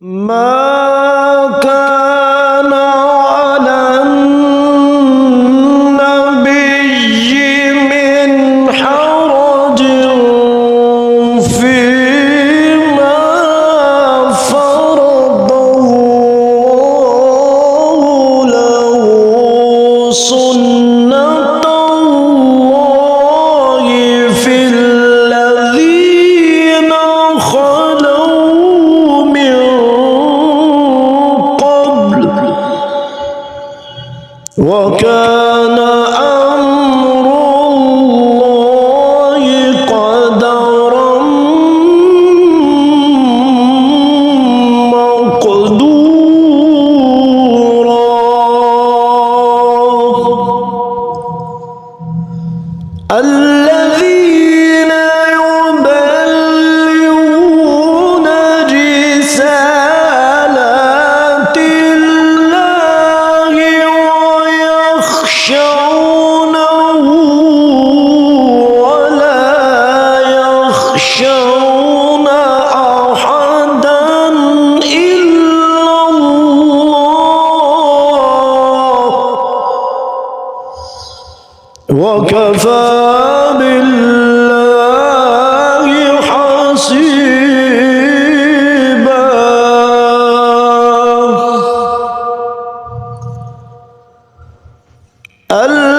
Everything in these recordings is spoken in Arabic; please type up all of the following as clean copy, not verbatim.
ما كان على النبي من حرج فيما فرض الله له سنة الله في الذين خلوا من قبل وكان أمر الله قدرا مقدورا الذين يبلغون رسالات الله ويخشونه ولا يخشون أحدا إلا الله وكفى بالله حسيبا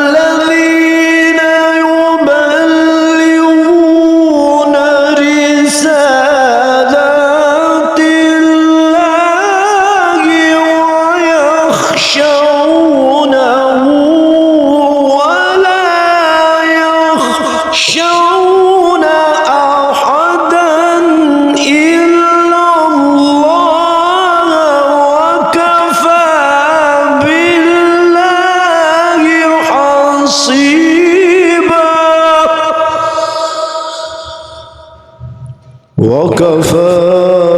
الذين يبلغون رسالات الله ويخشونه ولا يخشون أحدا إلا الله وكفى بالله حسيبا وكفى